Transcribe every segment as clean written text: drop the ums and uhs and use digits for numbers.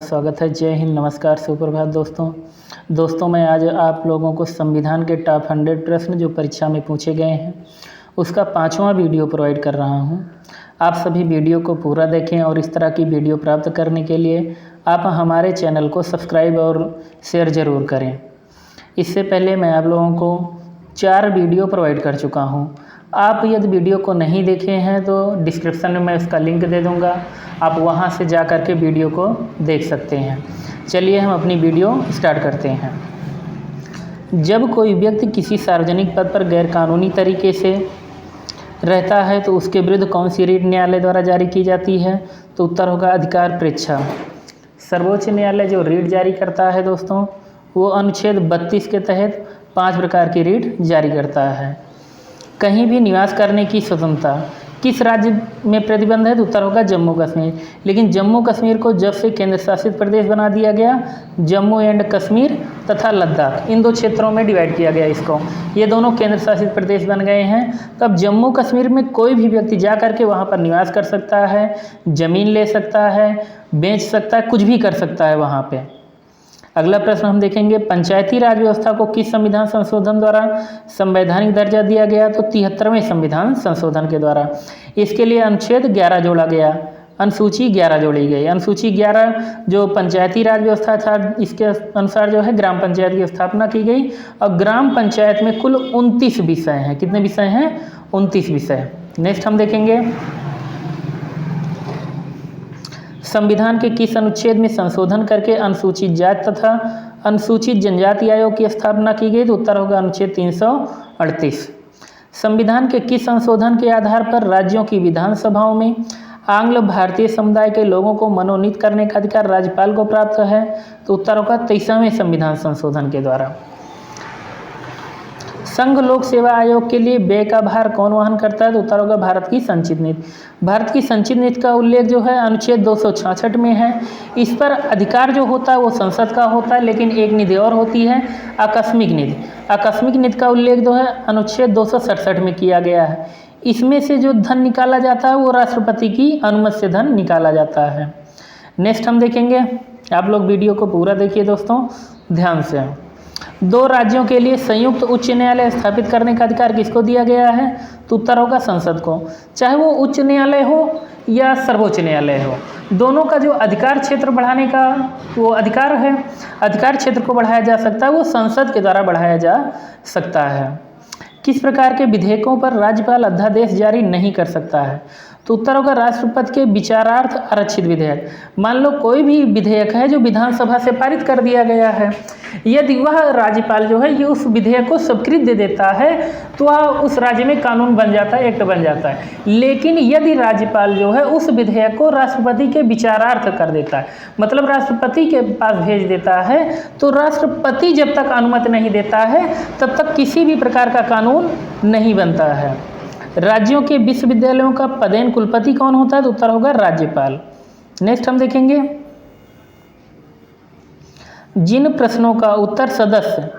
स्वागत है। जय हिंद, नमस्कार, सुप्रभात दोस्तों मैं आज आप लोगों को संविधान के टॉप 100 प्रश्न जो परीक्षा में पूछे गए हैं उसका 5वां वीडियो प्रोवाइड कर रहा हूं। आप सभी वीडियो को पूरा देखें और इस तरह की वीडियो प्राप्त करने के लिए आप हमारे चैनल को सब्सक्राइब और शेयर ज़रूर करें। इससे पहले मैं आप लोगों को 4 वीडियो प्रोवाइड कर चुका हूँ। आप यदि वीडियो को नहीं देखे हैं तो डिस्क्रिप्शन में मैं उसका लिंक दे दूंगा, आप वहां से जा कर के वीडियो को देख सकते हैं। चलिए हम अपनी वीडियो स्टार्ट करते हैं। जब कोई व्यक्ति किसी सार्वजनिक पद पर गैरकानूनी तरीके से रहता है तो उसके विरुद्ध कौन सी रीट न्यायालय द्वारा जारी की जाती है? तो उत्तर होगा अधिकार परीक्षा। सर्वोच्च न्यायालय जो रीट जारी करता है दोस्तों, वो अनुच्छेद 32 के तहत 5 प्रकार की रीट जारी करता है। कहीं भी निवास करने की स्वतंत्रता किस राज्य में प्रतिबंध है? तो उत्तर होगा जम्मू कश्मीर। लेकिन जम्मू कश्मीर को जब से केंद्र शासित प्रदेश बना दिया गया, जम्मू एंड कश्मीर तथा लद्दाख, इन 2 क्षेत्रों में डिवाइड किया गया इसको, ये दोनों केंद्र शासित प्रदेश बन गए हैं। तब जम्मू कश्मीर में कोई भी व्यक्ति जा कर के वहाँ पर निवास कर सकता है, ज़मीन ले सकता है, बेच सकता है, कुछ भी कर सकता है वहाँ पर। अगला प्रश्न हम देखेंगे, पंचायती राज व्यवस्था को किस संविधान संशोधन द्वारा संवैधानिक दर्जा दिया गया? तो 73वें संविधान संशोधन के द्वारा। इसके लिए अनुच्छेद 11 जोड़ा गया, अनुसूची 11 जोड़ी गई। अनुसूची 11 जो पंचायती राज व्यवस्था था, इसके अनुसार जो है ग्राम पंचायत की स्थापना की गई और ग्राम पंचायत में कुल 29 विषय हैं। कितने विषय हैं? 29 विषय। नेक्स्ट हम देखेंगे, संविधान के किस अनुच्छेद में संशोधन करके अनुसूचित जाति तथा अनुसूचित जनजाति आयोग की स्थापना की गई? तो उत्तर होगा अनुच्छेद 338। संविधान के किस संशोधन के आधार पर राज्यों की विधानसभाओं में आंग्ल भारतीय समुदाय के लोगों को मनोनीत करने का अधिकार राज्यपाल को प्राप्त है? तो उत्तर होगा 23वें संविधान संशोधन के द्वारा। संघ लोक सेवा आयोग के लिए व्यय का भार कौन वहन करता है? तो उत्तर होगा भारत की संचित नीति। भारत की संचित नीति का उल्लेख जो है अनुच्छेद 266 में है। इस पर अधिकार जो होता है वो संसद का होता है, लेकिन एक निधि और होती है आकस्मिक निधि। आकस्मिक निधि का उल्लेख जो है अनुच्छेद 267 में किया गया है। इसमें से जो धन निकाला जाता है वो राष्ट्रपति की अनुमति से धन निकाला जाता है। नेक्स्ट हम देखेंगे, आप लोग वीडियो को पूरा देखिए दोस्तों ध्यान से। 2 राज्यों के लिए संयुक्त उच्च न्यायालय स्थापित करने का अधिकार किसको दिया गया है? तो उत्तर होगा संसद को। चाहे वो उच्च न्यायालय हो या सर्वोच्च न्यायालय हो, दोनों का जो अधिकार क्षेत्र बढ़ाने का वो अधिकार है, अधिकार क्षेत्र को बढ़ाया जा सकता है, वो संसद के द्वारा बढ़ाया जा सकता है। किस प्रकार के विधेयकों पर राज्यपाल अध्यादेश जारी नहीं कर सकता है? तो उत्तर होगा राष्ट्रपति के विचारार्थ आरक्षित विधेयक। मान लो कोई भी विधेयक है जो विधानसभा से पारित कर दिया गया है, यदि वह राज्यपाल जो है ये उस विधेयक को स्वीकृति दे देता है तो वह उस राज्य में कानून बन जाता है, एक्ट बन जाता है। लेकिन यदि राज्यपाल जो है उस विधेयक को राष्ट्रपति के विचारार्थ कर देता है, मतलब राष्ट्रपति के पास भेज देता है, तो राष्ट्रपति जब तक अनुमति नहीं देता है तब तक किसी भी प्रकार का कानून नहीं बनता है। राज्यों के विश्वविद्यालयों का पदेन कुलपति कौन होता है? तो उत्तर होगा राज्यपाल। नेक्स्ट हम देखेंगे, जिन प्रश्नों का उत्तर सदस्य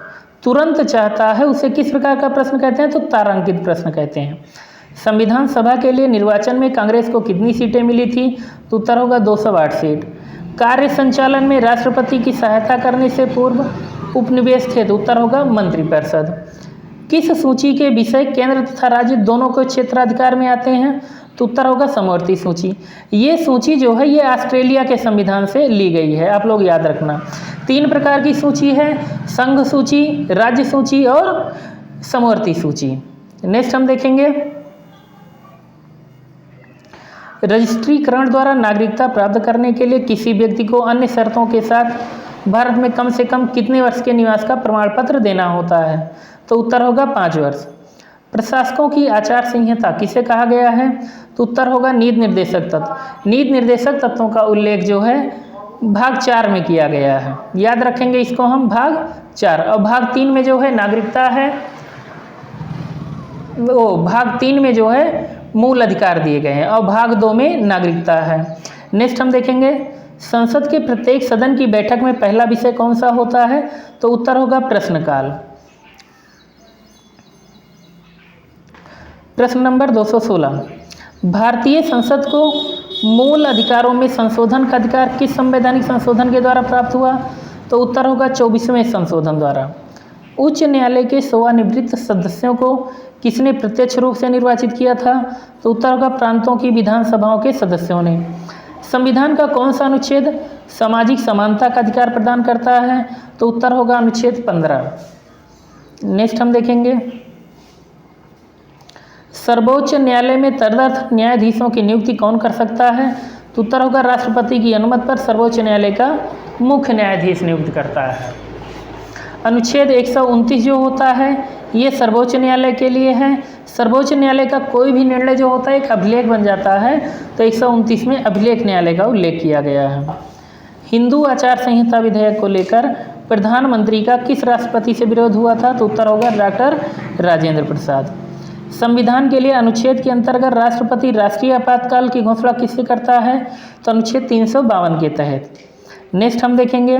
तुरंत चाहता है उसे किस प्रकार का प्रश्न कहते हैं? तो तारांकित प्रश्न कहते हैं। संविधान सभा के लिए निर्वाचन में कांग्रेस को कितनी सीटें मिली थी? तो उत्तर होगा 208 सीट। कार्य संचालन में राष्ट्रपति की सहायता करने से पूर्व उपनिवेश थे? तो उत्तर होगा मंत्रिपरिषद। किस सूची के विषय केंद्र तथा राज्य दोनों को क्षेत्राधिकार में आते हैं? तो उत्तर होगा समवर्ती सूची। ये सूची जो है ये ऑस्ट्रेलिया के संविधान से ली गई है, आप लोग याद रखना। 3 प्रकार की सूची है, संघ सूची, राज्य सूची और समवर्ती सूची। नेक्स्ट हम देखेंगे, रजिस्ट्रीकरण द्वारा नागरिकता प्राप्त करने के लिए किसी व्यक्ति को अन्य शर्तों के साथ भारत में कम से कम कितने वर्ष के निवास का प्रमाण पत्र देना होता है? तो उत्तर होगा 5 वर्ष। प्रशासकों की आचार संहिता किसे कहा गया है? तो उत्तर होगा नीति निर्देशक तत्व। नीति निर्देशक तत्वों का उल्लेख जो है भाग 4 में किया गया है, याद रखेंगे इसको हम, भाग 4। और भाग 3 में जो है नागरिकता है, वो भाग 3 में जो है मूल अधिकार दिए गए हैं और भाग 2 में नागरिकता है। नेक्स्ट हम देखेंगे, संसद के प्रत्येक सदन की बैठक में पहला विषय कौन सा होता है? तो उत्तर होगा प्रश्नकाल। प्रश्न नंबर 216, भारतीय संसद को मूल अधिकारों में संशोधन का अधिकार किस संवैधानिक संशोधन के द्वारा प्राप्त हुआ? तो उत्तर होगा 24वें संशोधन द्वारा। उच्च न्यायालय के सेवानिवृत्त सदस्यों को किसने प्रत्यक्ष रूप से निर्वाचित किया था? तो उत्तर होगा प्रांतों की विधानसभाओं के सदस्यों ने। संविधान का कौन सा अनुच्छेद सामाजिक समानता का अधिकार प्रदान करता है? तो उत्तर होगा अनुच्छेद 15। नेक्स्ट हम देखेंगे, सर्वोच्च न्यायालय में तदर्थ न्यायाधीशों की नियुक्ति कौन कर सकता है? तो उत्तर होगा राष्ट्रपति की अनुमति पर सर्वोच्च न्यायालय का मुख्य न्यायाधीश नियुक्त करता है। अनुच्छेद 129 जो होता है ये सर्वोच्च न्यायालय के लिए है। सर्वोच्च न्यायालय का कोई भी निर्णय जो होता है एक अभिलेख बन जाता है, तो 129 में अभिलेख न्यायालय का उल्लेख किया गया है। हिंदू आचार संहिता विधेयक को लेकर प्रधानमंत्री का किस राष्ट्रपति से विरोध हुआ था? तो उत्तर होगा डॉक्टर राजेंद्र प्रसाद। संविधान के लिए अनुच्छेद के अंतर्गत राष्ट्रपति राष्ट्रीय आपातकाल की घोषणा किससे करता है? तो अनुच्छेद 352 के तहत। नेक्स्ट हम देखेंगे,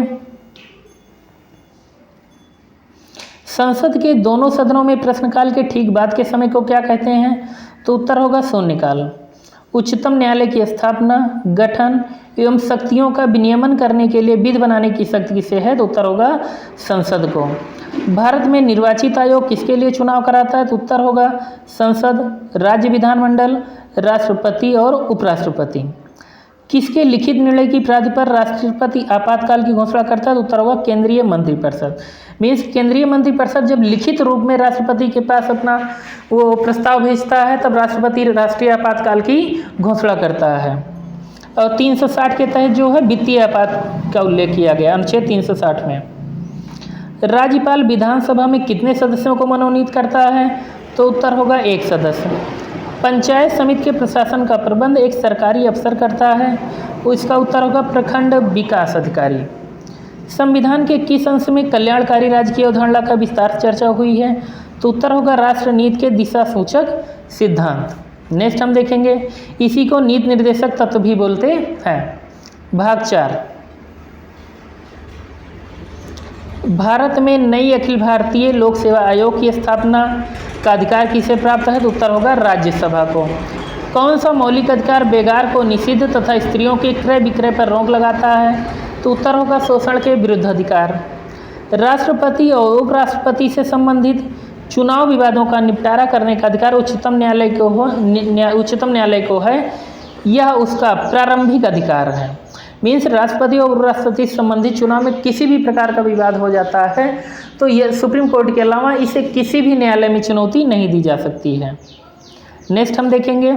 संसद के दोनों सदनों में प्रश्नकाल के ठीक बाद के समय को क्या कहते हैं? तो उत्तर होगा शून्यकाल। उच्चतम न्यायालय की स्थापना, गठन एवं शक्तियों का विनियमन करने के लिए विधि बनाने की शक्ति किसे है? तो उत्तर होगा संसद को। भारत में निर्वाचित आयोग किसके लिए चुनाव कराता है? तो उत्तर होगा संसद, राज्य विधानमंडल, राष्ट्रपति और उपराष्ट्रपति। किसके लिखित निर्णय की प्राप्ति पर राष्ट्रपति आपातकाल की घोषणा करता है? तो उत्तर होगा केंद्रीय मंत्रिपरिषद। मीन्स केंद्रीय मंत्रिपरिषद जब लिखित रूप में राष्ट्रपति के पास अपना वो प्रस्ताव भेजता है तब राष्ट्रपति राष्ट्रीय आपातकाल की घोषणा करता है। और 360 के तहत जो है वित्तीय आपात का उल्लेख किया गया अनुच्छेद 360 में। राज्यपाल विधानसभा में कितने सदस्यों को मनोनीत करता है? तो उत्तर होगा 1 सदस्य। पंचायत समिति के प्रशासन का प्रबंध एक सरकारी अफसर करता है, इसका उत्तर होगा प्रखंड विकास अधिकारी। संविधान के किस अंश में कल्याणकारी राज्य की अवधारणा का विस्तार से चर्चा हुई है? तो उत्तर होगा राष्ट्र नीति के दिशा सूचक सिद्धांत। नेक्स्ट हम देखेंगे, इसी को नीति निर्देशक तत्व भी बोलते हैं। भाग 4, भारत में नई अखिल भारतीय लोक सेवा आयोग की स्थापना का अधिकार किसे प्राप्त है? तो उत्तर होगा राज्यसभा को। कौन सा मौलिक अधिकार बेगार को निषिद्ध तथा स्त्रियों के क्रय विक्रय पर रोक लगाता है? तो उत्तर होगा शोषण के विरुद्ध अधिकार। राष्ट्रपति और उपराष्ट्रपति से संबंधित चुनाव विवादों का निपटारा करने का अधिकार उच्चतम न्यायालय को है, यह उसका प्रारंभिक अधिकार है। मीन्स राष्ट्रपति और उपराष्ट्रपति से संबंधित चुनाव में किसी भी प्रकार का विवाद हो जाता है तो यह सुप्रीम कोर्ट के अलावा इसे किसी भी न्यायालय में चुनौती नहीं दी जा सकती है। नेक्स्ट हम देखेंगे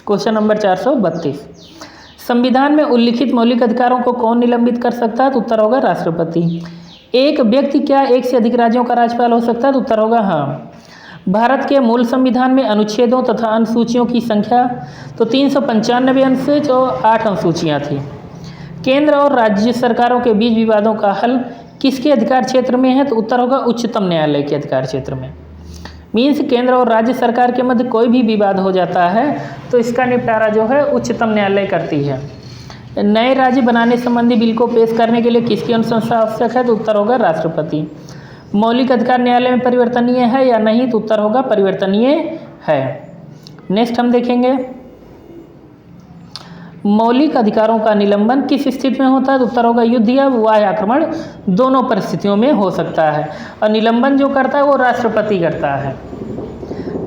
क्वेश्चन नंबर 432, संविधान में उल्लिखित मौलिक अधिकारों को कौन निलंबित कर सकता है? तो उत्तर होगा राष्ट्रपति। एक व्यक्ति क्या एक से अधिक राज्यों का राज्यपाल हो सकता है? तो उत्तर होगा हाँ। भारत के मूल संविधान में अनुच्छेदों तथा अनुसूचियों की संख्या तो 395 अनुच्छेद और 8 अनुसूचियाँ थी। केंद्र और राज्य सरकारों के बीच विवादों का हल किसके अधिकार क्षेत्र में है? तो उत्तर होगा उच्चतम न्यायालय के अधिकार क्षेत्र में। मीन्स केंद्र और राज्य सरकार के मध्य कोई भी विवाद हो जाता है तो इसका निपटारा जो है उच्चतम न्यायालय करती है। नए राज्य बनाने संबंधी बिल को पेश करने के लिए किसकी अनुशंसा आवश्यक है? तो उत्तर होगा राष्ट्रपति। मौलिक अधिकार न्यायालय में परिवर्तनीय है या नहीं? तो उत्तर होगा परिवर्तनीय है। नेक्स्ट हम देखेंगे, मौलिक अधिकारों का निलंबन किस स्थिति में होता है? तो उत्तर होगा युद्ध या वाह्य आक्रमण दोनों परिस्थितियों में हो सकता है और निलंबन जो करता है वो राष्ट्रपति करता है।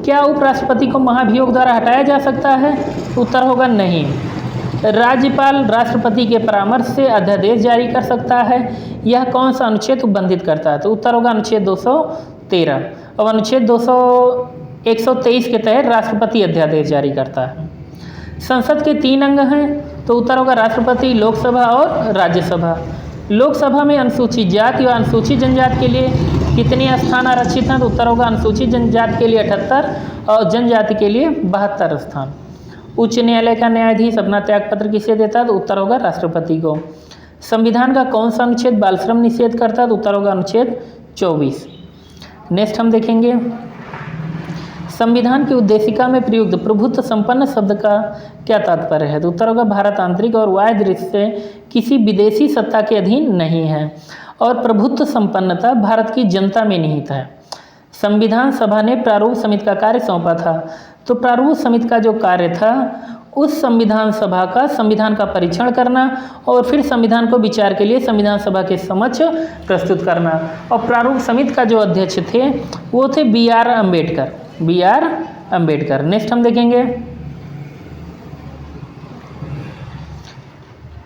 क्या उपराष्ट्रपति को महाभियोग द्वारा हटाया जा सकता है? उत्तर होगा नहीं। राज्यपाल राष्ट्रपति के परामर्श से अध्यादेश जारी कर सकता है, यह कौन सा अनुच्छेद उल्लंघित करता है? तो उत्तर होगा अनुच्छेद 213 और अनुच्छेद 123 के तहत राष्ट्रपति अध्यादेश जारी करता है। संसद के 3 अंग हैं तो उत्तर होगा राष्ट्रपति, लोकसभा और राज्यसभा। लोकसभा में अनुसूचित जाति और अनुसूचित जनजाति के लिए कितने स्थान आरक्षित हैं? तो उत्तर होगा अनुसूचित जनजाति के लिए 78 और जनजाति के लिए 72 स्थान। उच्च न्यायालय का न्यायाधीश अपना त्यागपत्र किसे देता है? तो उत्तर होगा राष्ट्रपति को। संविधान का कौन सा अनुच्छेद बाल श्रम निषेध करता है? तो उत्तर होगा अनुच्छेद 24। नेक्स्ट हम देखेंगे, संविधान की उद्देशिका में प्रयुक्त प्रभुत्व संपन्न शब्द का क्या तात्पर्य है? तो उत्तर होगा भारत आंतरिक और बाह्य दृष्टि से किसी विदेशी सत्ता के अधीन नहीं है और प्रभुत्व संपन्नता भारत की जनता में निहित है। संविधान सभा ने प्रारूप समिति का कार्य सौंपा था, तो प्रारूप समिति का जो कार्य था उस संविधान सभा का संविधान का परीक्षण करना और फिर संविधान को विचार के लिए संविधान सभा के समक्ष प्रस्तुत करना। और प्रारूप समिति का जो अध्यक्ष थे वो थे B.R. अम्बेडकर। नेक्स्ट हम देखेंगे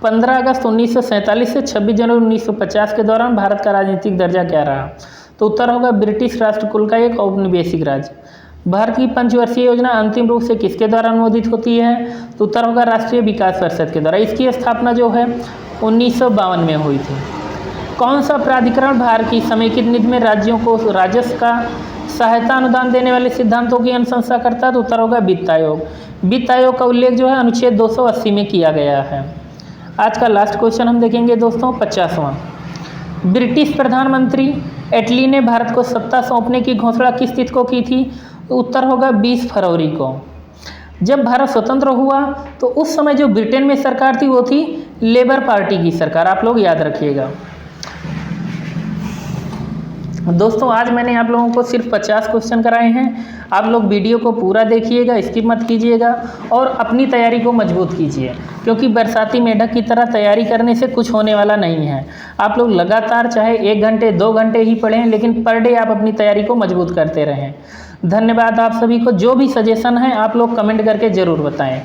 15 अगस्त 1947 से 26 जनवरी 1950 के दौरान भारत का राजनीतिक दर्जा क्या रहा? तो उत्तर होगा ब्रिटिश राष्ट्रकुल का एक औपनिवेशिक राज्य। भारत की पंचवर्षीय योजना अंतिम रूप से किसके द्वारा अनुमोदित होती है? तो उत्तर होगा राष्ट्रीय विकास परिषद के द्वारा। इसकी स्थापना जो है 1952 में हुई थी। कौन सा प्राधिकरण भारत की समेकित नीति में राज्यों को राजस्व का सहायता अनुदान देने वाले सिद्धांतों की अनुशंसा करता है? तो उत्तर होगा वित्त आयोग। वित्त आयोग का उल्लेख जो है अनुच्छेद 280 में किया गया है। आज का लास्ट क्वेश्चन हम देखेंगे दोस्तों 50वां। ब्रिटिश प्रधानमंत्री एटली ने भारत को सत्ता सौंपने की घोषणा किस तिथि को की थी? तो उत्तर होगा 20 फरवरी को। जब भारत स्वतंत्र हुआ तो उस समय जो ब्रिटेन में सरकार थी वो थी लेबर पार्टी की सरकार, आप लोग याद रखिएगा। दोस्तों आज मैंने आप लोगों को सिर्फ 50 क्वेश्चन कराए हैं। आप लोग वीडियो को पूरा देखिएगा, स्किप मत कीजिएगा और अपनी तैयारी को मजबूत कीजिए, क्योंकि बरसाती मेढक की तरह तैयारी करने से कुछ होने वाला नहीं है। आप लोग लगातार चाहे 1 घंटे 2 घंटे ही पढ़ें, लेकिन पर डे आप अपनी तैयारी को मजबूत करते रहें। धन्यवाद आप सभी को। जो भी सजेशन है आप लोग कमेंट करके ज़रूर बताएं।